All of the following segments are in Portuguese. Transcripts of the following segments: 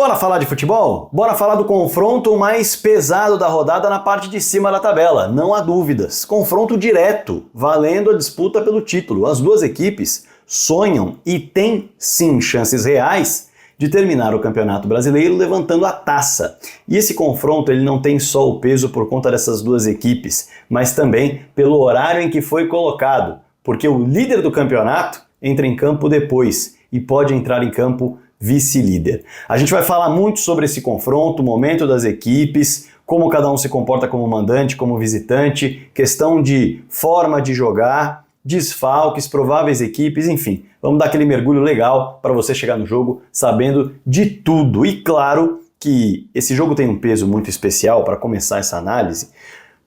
Bora falar de futebol? Bora falar do confronto mais pesado da rodada na parte de cima da tabela, não há dúvidas. Confronto direto, valendo a disputa pelo título. As duas equipes sonham e têm sim chances reais de terminar o Campeonato Brasileiro levantando a taça. E esse confronto ele não tem só o peso por conta dessas duas equipes, mas também pelo horário em que foi colocado, porque o líder do campeonato entra em campo depois e pode entrar em campo vice-líder. A gente vai falar muito sobre esse confronto, o momento das equipes, como cada um se comporta como mandante, como visitante, questão de forma de jogar, desfalques, prováveis equipes, enfim. Vamos dar aquele mergulho legal para você chegar no jogo sabendo de tudo. E claro que esse jogo tem um peso muito especial para começar essa análise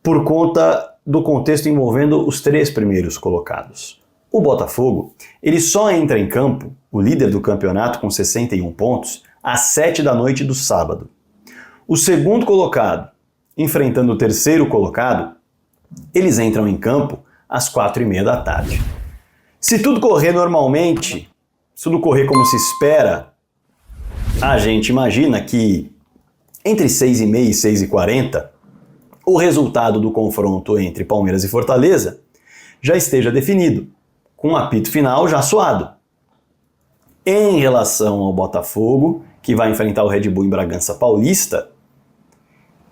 por conta do contexto envolvendo os três primeiros colocados. O Botafogo, ele só entra em campo, o líder do campeonato com 61 pontos, às 7 da noite do sábado. O segundo colocado, enfrentando o terceiro colocado, eles entram em campo às 4h30 da tarde. Se tudo correr normalmente, se tudo correr como se espera, a gente imagina que entre 6h30 e 6h40, o resultado do confronto entre Palmeiras e Fortaleza já esteja definido, com um apito final já soado. Em relação ao Botafogo, que vai enfrentar o Red Bull em Bragança Paulista,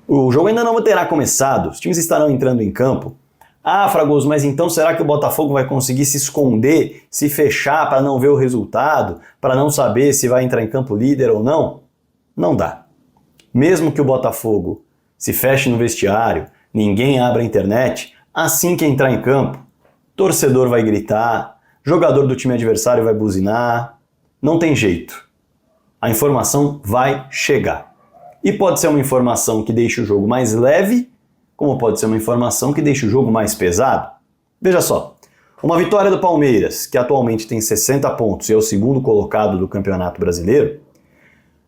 o jogo ainda não terá começado, os times estarão entrando em campo. Ah, Fragoso, mas então será que o Botafogo vai conseguir se esconder, se fechar para não ver o resultado, para não saber se vai entrar em campo líder ou não? Não dá. Mesmo que o Botafogo se feche no vestiário, ninguém abra a internet, assim que entrar em campo, torcedor vai gritar, jogador do time adversário vai buzinar, não tem jeito. A informação vai chegar. E pode ser uma informação que deixe o jogo mais leve, como pode ser uma informação que deixe o jogo mais pesado. Veja só, uma vitória do Palmeiras, que atualmente tem 60 pontos e é o segundo colocado do Campeonato Brasileiro,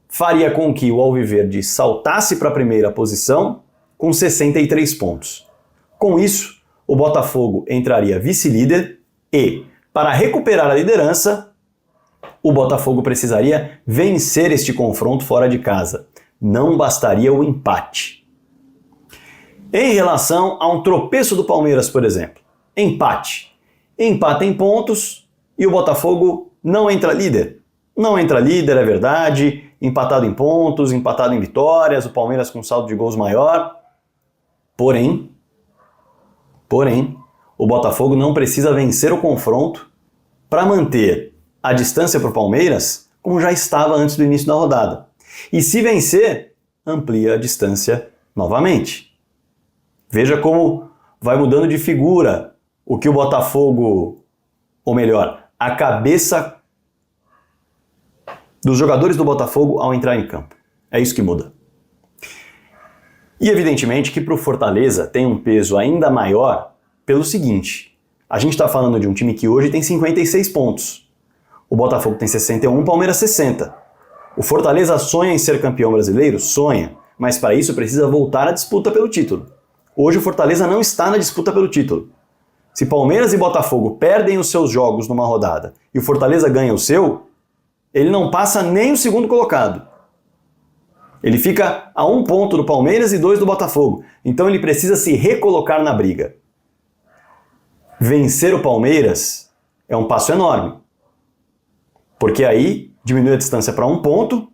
faria com que o Alviverde saltasse para a primeira posição com 63 pontos. Com isso, o Botafogo entraria vice-líder e, para recuperar a liderança, o Botafogo precisaria vencer este confronto fora de casa. Não bastaria o empate. Em relação a um tropeço do Palmeiras, por exemplo, empate. Empata em pontos e o Botafogo não entra líder. Não entra líder, é verdade, empatado em pontos, empatado em vitórias, o Palmeiras com saldo de gols maior. Porém, o Botafogo não precisa vencer o confronto para manter a distância para o Palmeiras como já estava antes do início da rodada. E se vencer, amplia a distância novamente. Veja como vai mudando de figura o que o Botafogo, ou melhor, a cabeça dos jogadores do Botafogo ao entrar em campo. É isso que muda. E evidentemente que para o Fortaleza tem um peso ainda maior pelo seguinte, a gente está falando de um time que hoje tem 56 pontos. O Botafogo tem 61, o Palmeiras 60. O Fortaleza sonha em ser campeão brasileiro? Sonha, mas para isso precisa voltar à disputa pelo título. Hoje o Fortaleza não está na disputa pelo título. Se Palmeiras e Botafogo perdem os seus jogos numa rodada e o Fortaleza ganha o seu, ele não passa nem o segundo colocado. Ele fica a 1 ponto do Palmeiras e 2 do Botafogo. Então ele precisa se recolocar na briga. Vencer o Palmeiras é um passo enorme. Porque aí diminui a distância para 1 ponto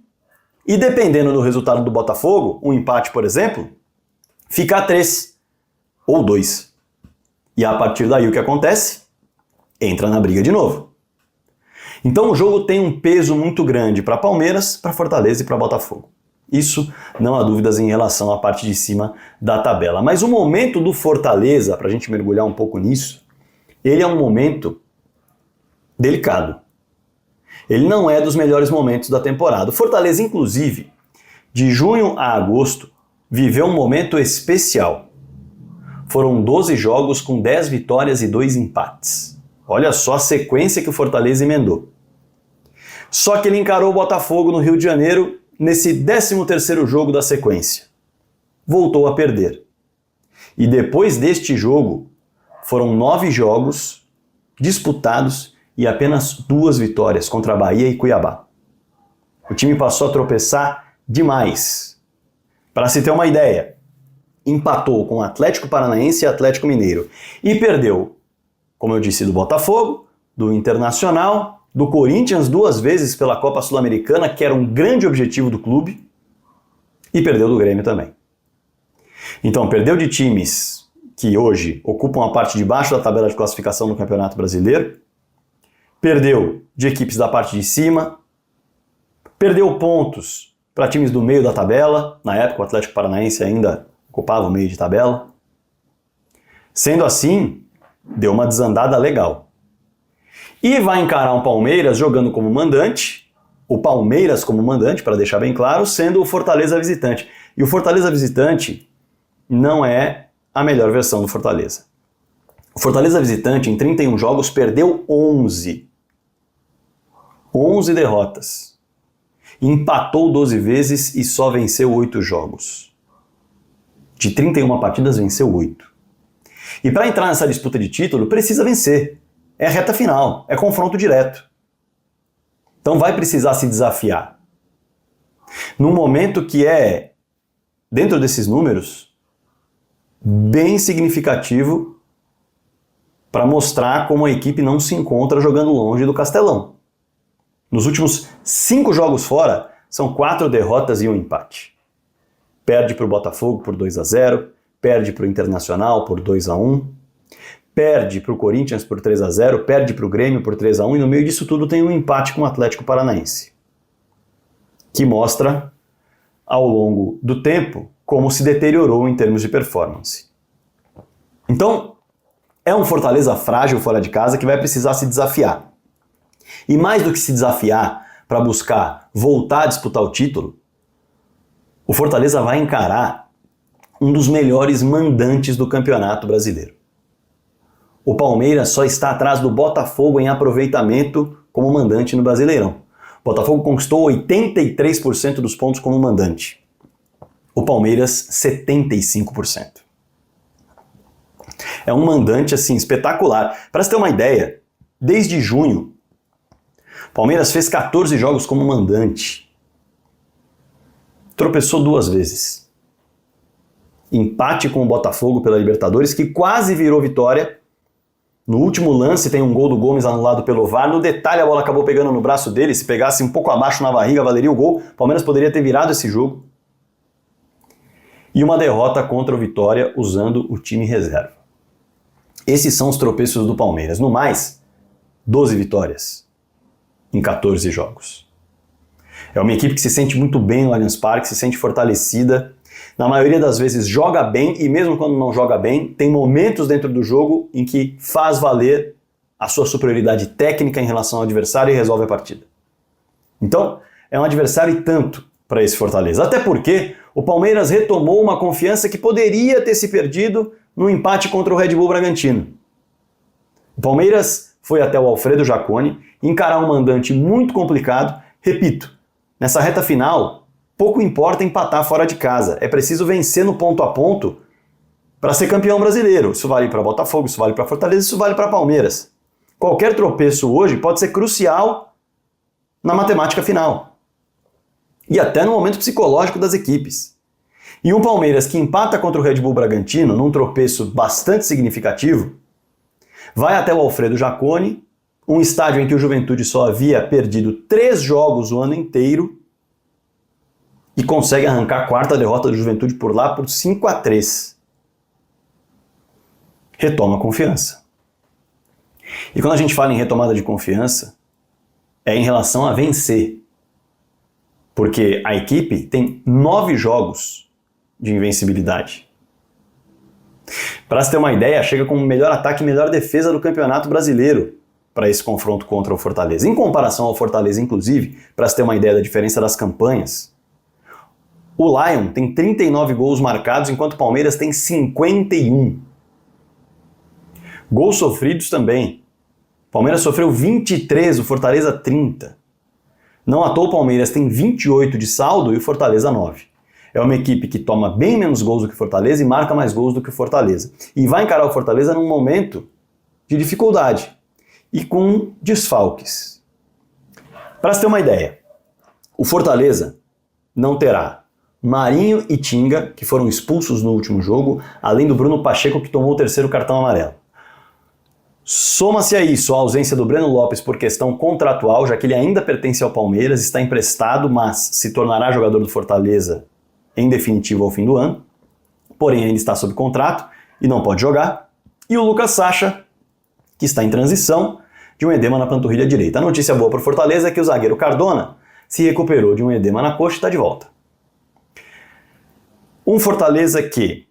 e dependendo do resultado do Botafogo, um empate, por exemplo, fica a 3 ou 2. E a partir daí o que acontece? Entra na briga de novo. Então o jogo tem um peso muito grande para Palmeiras, para Fortaleza e para Botafogo. Isso não há dúvidas em relação à parte de cima da tabela. Mas o momento do Fortaleza, para a gente mergulhar um pouco nisso, ele é um momento delicado. Ele não é dos melhores momentos da temporada. O Fortaleza, inclusive, de junho a agosto, viveu um momento especial. Foram 12 jogos com 10 vitórias e 2 empates. Olha só a sequência que o Fortaleza emendou. Só que ele encarou o Botafogo no Rio de Janeiro nesse 13º jogo da sequência. Voltou a perder. E depois deste jogo, foram 9 jogos disputados e apenas 2 vitórias contra Bahia e Cuiabá. O time passou a tropeçar demais. Para se ter uma ideia, empatou com o Atlético Paranaense e Atlético Mineiro e perdeu, como eu disse, do Botafogo, do Internacional, do Corinthians 2 vezes pela Copa Sul-Americana, que era um grande objetivo do clube, e perdeu do Grêmio também. Então, perdeu de times que hoje ocupam a parte de baixo da tabela de classificação no Campeonato Brasileiro, perdeu de equipes da parte de cima, perdeu pontos para times do meio da tabela, na época o Atlético Paranaense ainda ocupava o meio de tabela. Sendo assim, deu uma desandada legal. E vai encarar um Palmeiras jogando como mandante, o Palmeiras como mandante, para deixar bem claro, sendo o Fortaleza visitante. E o Fortaleza visitante não é a melhor versão do Fortaleza. O Fortaleza visitante, em 31 jogos, perdeu 11. 11 derrotas. Empatou 12 vezes e só venceu 8 jogos. De 31 partidas, venceu 8. E para entrar nessa disputa de título, precisa vencer. É a reta final, é confronto direto. Então vai precisar se desafiar. Num momento que é, dentro desses números, bem significativo para mostrar como a equipe não se encontra jogando longe do Castelão. Nos últimos 5 jogos fora, são 4 derrotas e 1 empate. Perde para o Botafogo por 2-0, perde para o Internacional por 2-1, perde para o Corinthians por 3-0, perde para o Grêmio por 3-1 e no meio disso tudo tem um empate com o Atlético Paranaense, que mostra, ao longo do tempo, como se deteriorou em termos de performance. Então, é um Fortaleza frágil fora de casa que vai precisar se desafiar. E mais do que se desafiar para buscar voltar a disputar o título, o Fortaleza vai encarar um dos melhores mandantes do Campeonato Brasileiro. O Palmeiras só está atrás do Botafogo em aproveitamento como mandante no Brasileirão. O Botafogo conquistou 83% dos pontos como mandante. O Palmeiras, 75%. É um mandante, assim, espetacular. Para você ter uma ideia, desde junho, o Palmeiras fez 14 jogos como mandante. Tropeçou 2 vezes. Empate com o Botafogo pela Libertadores, que quase virou vitória. No último lance tem um gol do Gomes anulado pelo VAR. No detalhe, a bola acabou pegando no braço dele. Se pegasse um pouco abaixo na barriga, valeria o gol. O Palmeiras poderia ter virado esse jogo. E uma derrota contra o Vitória usando o time reserva. Esses são os tropeços do Palmeiras. No mais, 12 vitórias em 14 jogos. É uma equipe que se sente muito bem no Allianz Parque, se sente fortalecida. Na maioria das vezes joga bem e mesmo quando não joga bem, tem momentos dentro do jogo em que faz valer a sua superioridade técnica em relação ao adversário e resolve a partida. Então, é um adversário e tanto para esse Fortaleza. Até porque o Palmeiras retomou uma confiança que poderia ter se perdido no empate contra o Red Bull Bragantino. O Palmeiras foi até o Alfredo Jaconi encarar um mandante muito complicado. Repito, nessa reta final, pouco importa empatar fora de casa. É preciso vencer no ponto a ponto para ser campeão brasileiro. Isso vale para Botafogo, isso vale para Fortaleza, isso vale para Palmeiras. Qualquer tropeço hoje pode ser crucial na matemática final. E até no momento psicológico das equipes. E um Palmeiras que empata contra o Red Bull Bragantino, num tropeço bastante significativo, vai até o Alfredo Jaconi, um estádio em que o Juventude só havia perdido 3 jogos o ano inteiro, e consegue arrancar a 4ª derrota do Juventude por lá por 5-3. Retoma a confiança. E quando a gente fala em retomada de confiança, é em relação a vencer. Porque a equipe tem 9 jogos de invencibilidade. Para se ter uma ideia, chega com o melhor ataque e melhor defesa do Campeonato Brasileiro para esse confronto contra o Fortaleza. Em comparação ao Fortaleza, inclusive, para se ter uma ideia da diferença das campanhas, o Lion tem 39 gols marcados, enquanto o Palmeiras tem 51. Gols sofridos também. O Palmeiras sofreu 23, o Fortaleza 30. Não à toa o Palmeiras tem 28 de saldo e o Fortaleza 9. É uma equipe que toma bem menos gols do que o Fortaleza e marca mais gols do que o Fortaleza. E vai encarar o Fortaleza num momento de dificuldade e com desfalques. Para se ter uma ideia, o Fortaleza não terá Marinho e Tinga, que foram expulsos no último jogo, além do Bruno Pacheco, que tomou o terceiro cartão amarelo. Soma-se a isso a ausência do Breno Lopes por questão contratual, já que ele ainda pertence ao Palmeiras, está emprestado, mas se tornará jogador do Fortaleza em definitivo ao fim do ano, porém ainda está sob contrato e não pode jogar. E o Lucas Sacha, que está em transição de um edema na panturrilha direita. A notícia boa para o Fortaleza é que o zagueiro Cardona se recuperou de um edema na coxa e está de volta. Um Fortaleza que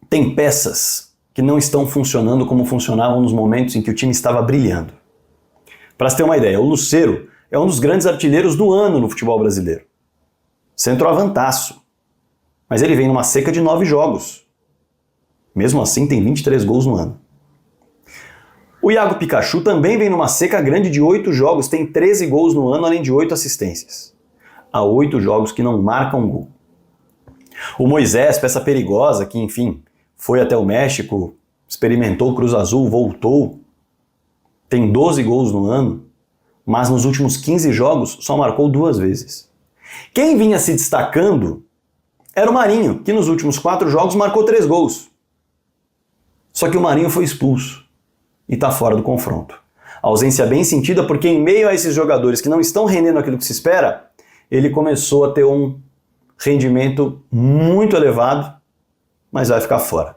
tem peças que não estão funcionando como funcionavam nos momentos em que o time estava brilhando. Para se ter uma ideia, o Lucero é um dos grandes artilheiros do ano no futebol brasileiro. Centroavantaço. Mas ele vem numa seca de 9 jogos. Mesmo assim, tem 23 gols no ano. O Iago Pikachu também vem numa seca grande de 8 jogos, tem 13 gols no ano, além de 8 assistências. Há 8 jogos que não marcam gol. O Moisés, peça perigosa, que enfim, foi até o México, experimentou o Cruz Azul, voltou, tem 12 gols no ano, mas nos últimos 15 jogos só marcou 2 vezes. Quem vinha se destacando era o Marinho, que nos últimos 4 jogos marcou 3 gols. Só que o Marinho foi expulso e está fora do confronto. A ausência bem sentida porque em meio a esses jogadores que não estão rendendo aquilo que se espera, ele começou a ter um rendimento muito elevado, mas vai ficar fora.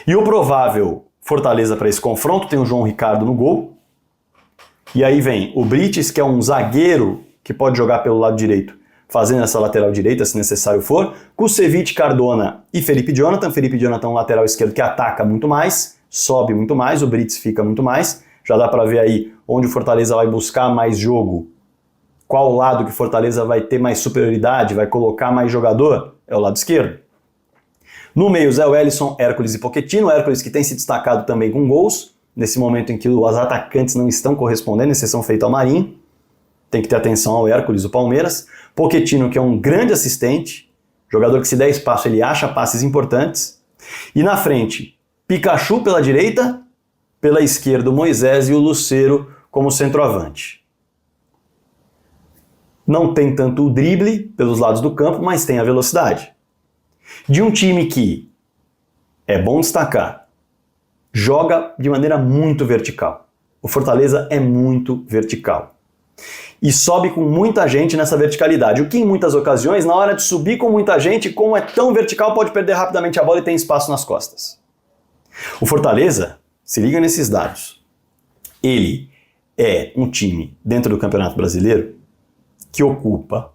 E o provável Fortaleza para esse confronto tem o João Ricardo no gol, e aí vem o Brites, que é um zagueiro que pode jogar pelo lado direito, fazendo essa lateral direita se necessário for, Kusevich, Cardona e Felipe Jonathan. Felipe Jonathan, um lateral esquerdo que ataca muito mais, sobe muito mais, o Brites fica muito mais, já dá para ver aí onde o Fortaleza vai buscar mais jogo, qual lado que o Fortaleza vai ter mais superioridade, vai colocar mais jogador, é o lado esquerdo. No meio, Zé Wellison, Hércules e Pochettino. Hércules que tem se destacado também com gols, nesse momento em que os atacantes não estão correspondendo, exceção feita ao Marinho. Tem que ter atenção ao Hércules, o Palmeiras. Pochettino, que é um grande assistente, jogador que se der espaço ele acha passes importantes. E na frente, Pikachu pela direita, pela esquerda o Moisés e o Lucero como centroavante. Não tem tanto o drible pelos lados do campo, mas tem a velocidade. De um time que, é bom destacar, joga de maneira muito vertical. O Fortaleza é muito vertical. E sobe com muita gente nessa verticalidade, o que em muitas ocasiões, na hora de subir com muita gente, como é tão vertical, pode perder rapidamente a bola e tem espaço nas costas. O Fortaleza, se liga nesses dados, ele é um time dentro do Campeonato Brasileiro que ocupa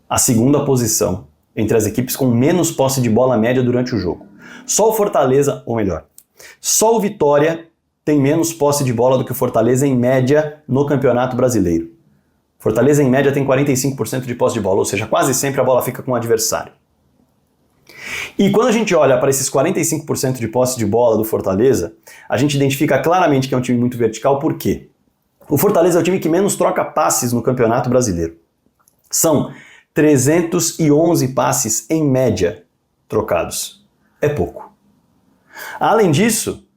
a segunda posição entre as equipes com menos posse de bola média durante o jogo. Só o Fortaleza, ou melhor, só o Vitória tem menos posse de bola do que o Fortaleza em média no Campeonato Brasileiro. Fortaleza em média tem 45% de posse de bola, ou seja, quase sempre a bola fica com o adversário. E quando a gente olha para esses 45% de posse de bola do Fortaleza, a gente identifica claramente que é um time muito vertical, por quê? O Fortaleza é o time que menos troca passes no Campeonato Brasileiro. São 311 passes em média trocados. É pouco. Além disso,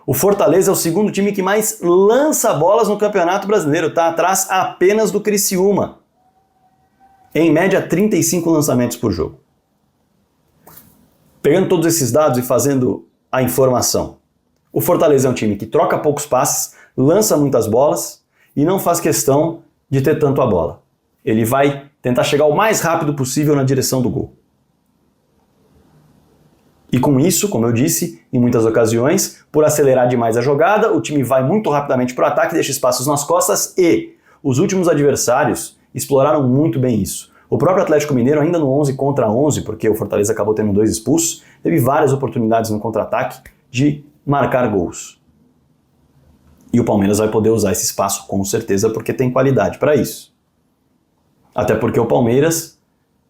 o Fortaleza é o segundo time que mais lança bolas no Campeonato Brasileiro, está atrás apenas do Criciúma. Em média, 35 lançamentos por jogo. Pegando todos esses dados e fazendo a informação, o Fortaleza é um time que troca poucos passes, lança muitas bolas e não faz questão de ter tanto a bola. Ele vai tentar chegar o mais rápido possível na direção do gol. E com isso, como eu disse, em muitas ocasiões, por acelerar demais a jogada, o time vai muito rapidamente para o ataque, deixa espaços nas costas e os últimos adversários exploraram muito bem isso. O próprio Atlético Mineiro, ainda no 11 contra 11, porque o Fortaleza acabou tendo 2 expulsos, teve várias oportunidades no contra-ataque de marcar gols. E o Palmeiras vai poder usar esse espaço com certeza porque tem qualidade para isso. Até porque o Palmeiras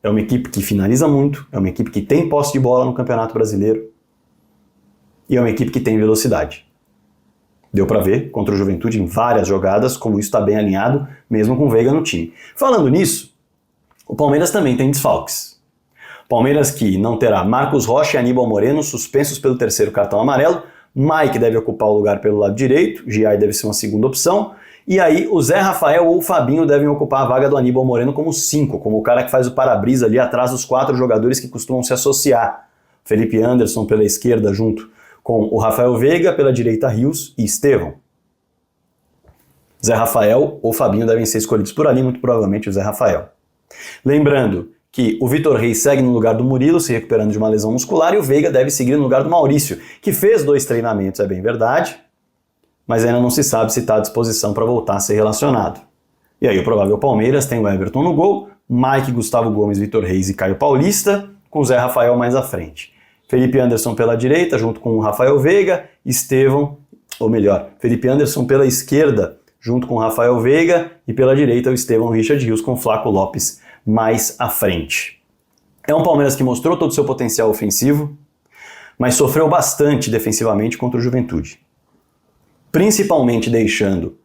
é uma equipe que finaliza muito, é uma equipe que tem posse de bola no Campeonato Brasileiro e é uma equipe que tem velocidade. Deu para ver contra o Juventude em várias jogadas como isso está bem alinhado, mesmo com o Veiga no time. Falando nisso, o Palmeiras também tem desfalques. Palmeiras que não terá Marcos Rocha e Aníbal Moreno suspensos pelo 3º cartão amarelo, Mike deve ocupar o lugar pelo lado direito, Giai deve ser uma segunda opção, E aí o Zé Rafael ou o Fabinho devem ocupar a vaga do Aníbal Moreno como 5, como o cara que faz o para-brisa ali atrás dos 4 jogadores que costumam se associar. Felipe Anderson pela esquerda junto com o Rafael Veiga, pela direita Rios e Estevão. Zé Rafael ou Fabinho devem ser escolhidos por ali, muito provavelmente o Zé Rafael. Lembrando que o Vitor Reis segue no lugar do Murilo, se recuperando de uma lesão muscular, e o Veiga deve seguir no lugar do Maurício, que fez 2 treinamentos, é bem verdade, mas ainda não se sabe se está à disposição para voltar a ser relacionado. E aí o provável Palmeiras tem o Everton no gol, Mike, Gustavo Gomes, Vitor Reis e Caio Paulista, com o Zé Rafael mais à frente. Felipe Anderson pela direita, junto com o Rafael Veiga, Estevão, ou melhor, Felipe Anderson pela esquerda, junto com o Rafael Veiga, e pela direita o Estevão Richard Rios com o Flaco Lopes mais à frente. É um Palmeiras que mostrou todo o seu potencial ofensivo, mas sofreu bastante defensivamente contra o Juventude. Principalmente deixando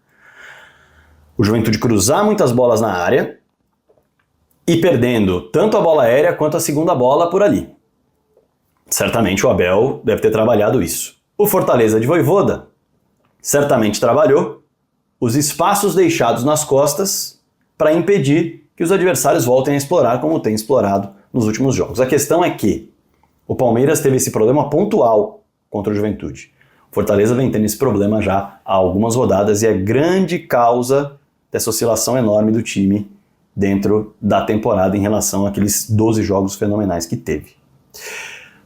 o Juventude cruzar muitas bolas na área e perdendo tanto a bola aérea quanto a segunda bola por ali. Certamente o Abel deve ter trabalhado isso. O Fortaleza de Vojvoda certamente trabalhou os espaços deixados nas costas para impedir que os adversários voltem a explorar como tem explorado nos últimos jogos. A questão é que o Palmeiras teve esse problema pontual contra o Juventude. O Fortaleza vem tendo esse problema já há algumas rodadas e é grande causa dessa oscilação enorme do time dentro da temporada em relação àqueles 12 jogos fenomenais que teve.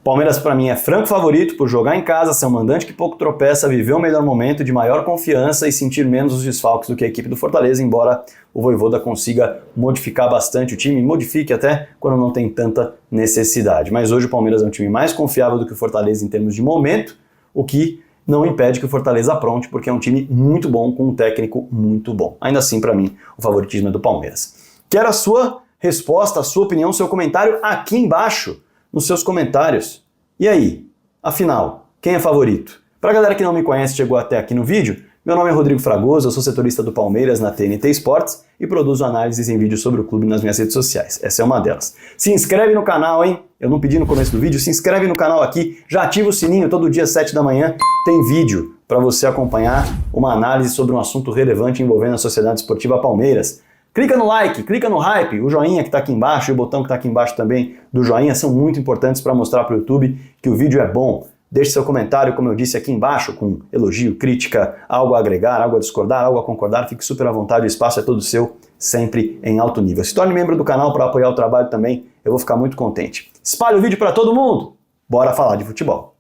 Palmeiras, para mim, é franco favorito por jogar em casa, ser um mandante que pouco tropeça, viver o melhor momento de maior confiança e sentir menos os desfalques do que a equipe do Fortaleza, embora o Vojvoda consiga modificar bastante o time, modifique até quando não tem tanta necessidade. Mas hoje o Palmeiras é um time mais confiável do que o Fortaleza em termos de momento, o que não impede que o Fortaleza apronte, porque é um time muito bom, com um técnico muito bom. Ainda assim, para mim, o favoritismo é do Palmeiras. Quero a sua resposta, a sua opinião, seu comentário aqui embaixo, nos seus comentários. E aí, afinal, quem é favorito? Pra galera que não me conhece e chegou até aqui no vídeo, meu nome é Rodrigo Fragoso, eu sou setorista do Palmeiras na TNT Sports e produzo análises em vídeo sobre o clube nas minhas redes sociais. Essa é uma delas. Se inscreve no canal, hein? Eu não pedi no começo do vídeo, se inscreve no canal aqui, já ativa o sininho, todo dia às 7 da manhã tem vídeo para você acompanhar uma análise sobre um assunto relevante envolvendo a Sociedade Esportiva Palmeiras. Clica no like, clica no hype, o joinha que está aqui embaixo e o botão que está aqui embaixo também do joinha são muito importantes para mostrar para o YouTube que o vídeo é bom. Deixe seu comentário, como eu disse aqui embaixo, com elogio, crítica, algo a agregar, algo a discordar, algo a concordar, fique super à vontade, o espaço é todo seu, sempre em alto nível. Se torne membro do canal para apoiar o trabalho também, eu vou ficar muito contente. Espalhe o vídeo para todo mundo, bora falar de futebol.